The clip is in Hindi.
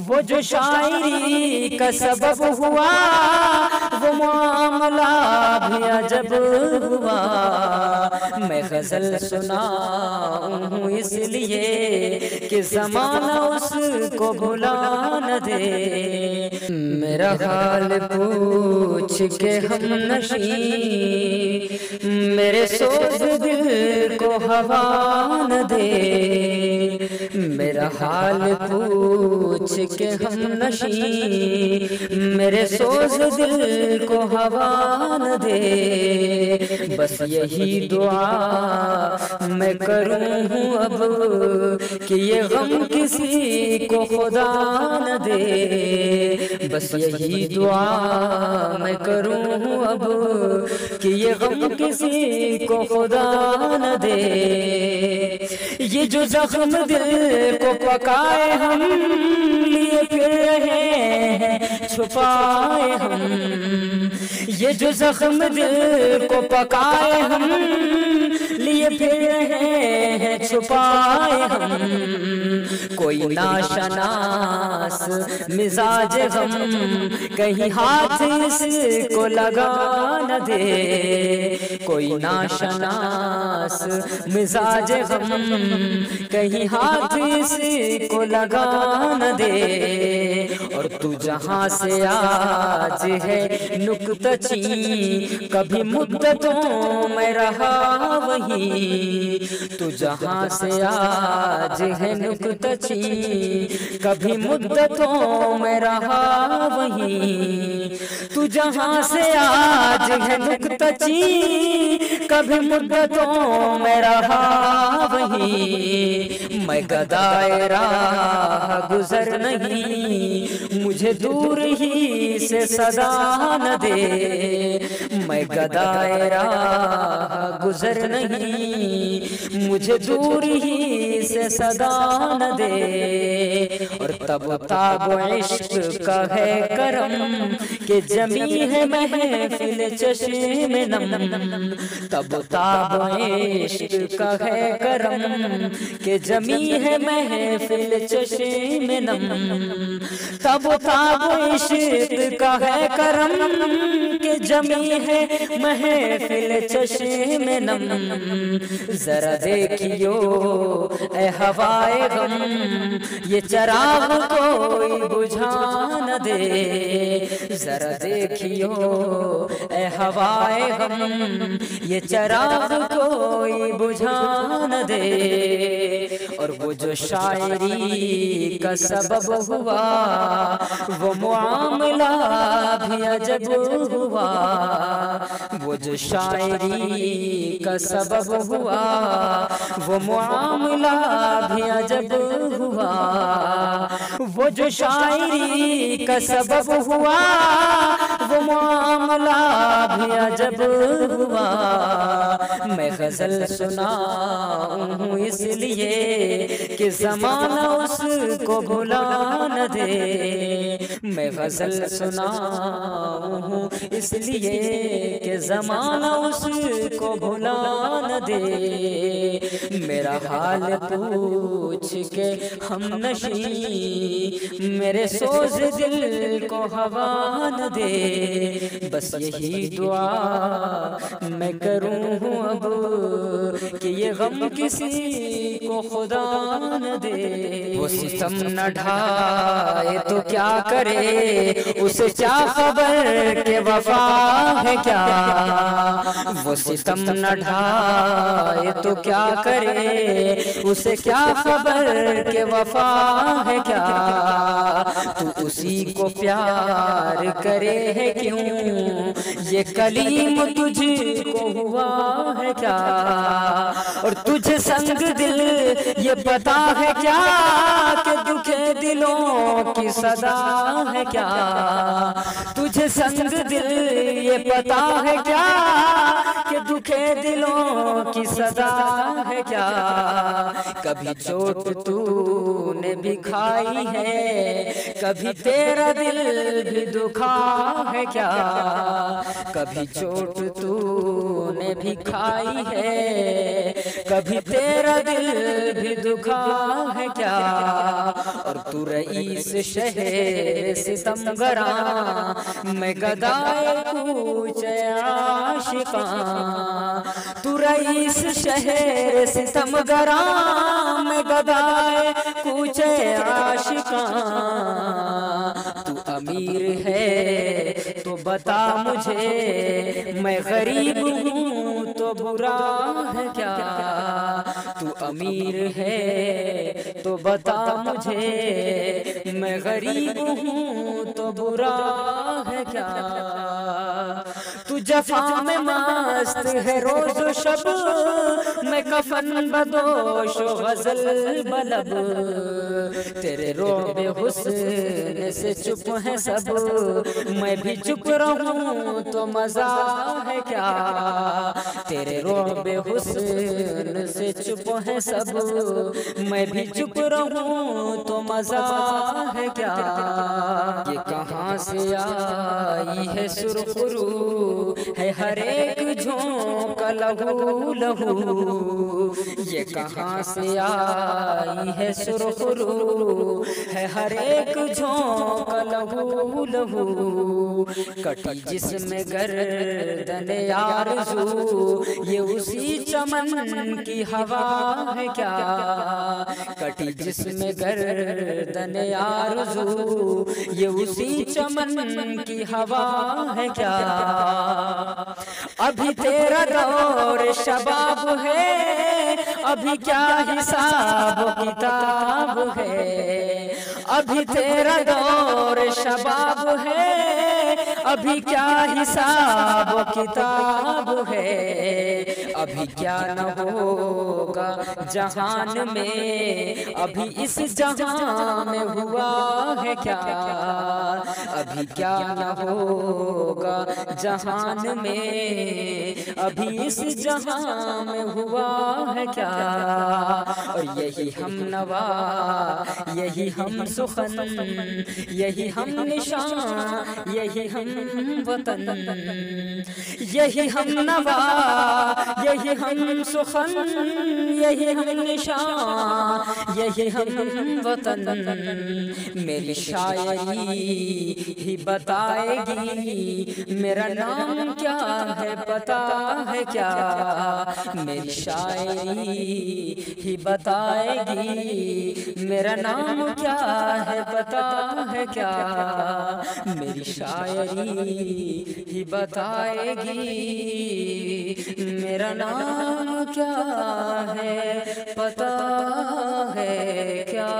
वो जो शायरी का सबब हुआ वो मामला भी अजब हुआ। मैं गजल सुनाऊं इसलिए कि ज़माना उसको भुला न दे। मेरा हाल पूछ के हम नशी मेरे सोच दिल को हवा न दे। मेरा हाल पूछ के हम नशी मेरे सोच दिल को हवा न दे। बस यही दुआ मैं करूँ अब कि ये गम किसी को खुदा न दे। बस यही दुआ मैं करूँ अब कि ये गम किसी को खुदा न दे। ये जो जख्म दिल को पकाए हम लिए फिर रहे हैं छुपाए हम। ये जो जख्म दिल को पकाए हम लिए फिर रहे हैं छुपाए हम। कोई नाशनास मिजाज गम कहीं हाथ इसको लगा न दे। कोई नाशनास मिजाज गम कहीं हाथ इसको लगा न दे। और तू जहाँ से आज है नुक्तची कभी मुद्दतों में रहा वही। तू जहाँ से आज है नुक्तची कभी मुद्दतों में रहा वही। तू जहाँ से आज है नुक्तची कभी मुद्दतों में रहा वही। मैं गदाए राह गुजर नहीं मुझे दूर ही से सदा न दे। मैं गदाए राह गुजर नहीं मुझे दूर ही से सदा न दे। और तब ताब इश्क का है करम कि जमी है महफिल चश्मे नम। तब ताब इश्क का है करम कि जमी है महफिल चश्मे नम। तब ताब इश्क का है करम कि जमी है महफिल चश्मे नम। जरा देखियो ए हवाए गम ये चराग कोई बुझा न दे। जरा देखियो ए हवाए गम ये चराग कोई बुझा न दे। और वो जो शायरी का सबब हुआ वो मामला भी अजब हुआ। वो जो शायरी का सबब हुआ वो मामला भी अजब हुआ। वो जो शायरी का सबब हुआ वो मामला भी अजब हुआ। मैं गजल सुनाऊं इसलिए कि ज़माना उसको भुला न दे। मैं गजल सुनाऊं इसलिए कि ज़माना उसको भुला न दे। मेरा हाल पूछ के हम नशी मेरे सोच दिल को हवा न दे। बस यही दुआ मैं करूँ अब कि ये गम किसी को खुदा न दे। वो सितम न ढाए तो क्या करे उसे क्या खबर के वफा है क्या। वो सितम न ढाए तो क्या करे उसे क्या खबर के वफा है क्या। तू उसी को प्यार करे है क्यों ये कलीम तुझको हुआ है क्या। और तुझे संग दिल ये पता है क्या कि दुखे दिलों की सदा है क्या। तुझे संग दिल ये पता है क्या कि दुखे दिलों की सदा है क्या। कभी चोट तूने भी खाई है कभी तेरा दिल भी दुखा है क्या, कभी चोट तूने भी खाई है, कभी तेरा दिल भी दुखा है क्या। और तू रईस शहर सितमगरा, मैं गदाए कूच आशिका। तू रईस शहर सितमगरा, मैं गदाए कूच आशिका। तू अमीर है तो बता मुझे, मैं गरीब हूँ तो बुरा है क्या। तू अमीर है तो बता मुझे, मैं गरीब हूँ तो बुरा है क्या। तू जफा में मस्त है रोज शब, मैं कफन बदोश गजल बलब। तेरे रोबे हुस्न से चुप है सब, मैं भी चुप रहूं तो मजा है क्या। तेरे रोबे हुस्न से चुप है सब, मैं भी चुप रहूं तो मजा है क्या। ये कहाँ से आई है सुरखरू, है हर एक झोंका लहू लहू। ये कहाँ से आई है सुरखरू, है हर एक झोंका लहू लहू। कटी जिसमें गर्दन आरज़ू, ये उसी चमन की हवा है क्या। कटी जिसमें गर्दन आरज़ू, ये उसी चमन की हवा है क्या। अभी तेरा दौर शबाब है, अभी क्या हिसाब किताब है। अभी तेरा दौर शबाब है, अभी क्या हिसाब किताब है। अभी क्या न होगा जहान में, अभी इस जहां में हुआ है क्या। अभी क्या न होगा जहान में, अभी इस जहां में हुआ है क्या। और यही हम नवा, यही हम सुखन, यही हम निशान, यही हम वतन। यही हम नवा, यही हम सुखन, यही हम निशान, यही हम वतन। मेरी शायरी ही बताएगी मेरा नाम क्या है, पता है क्या। मेरी शायरी ही बताएगी मेरा नाम क्या है, पता है क्या। मेरी शायरी ही बताएगी मेरा नाम क्या है, पता है क्या।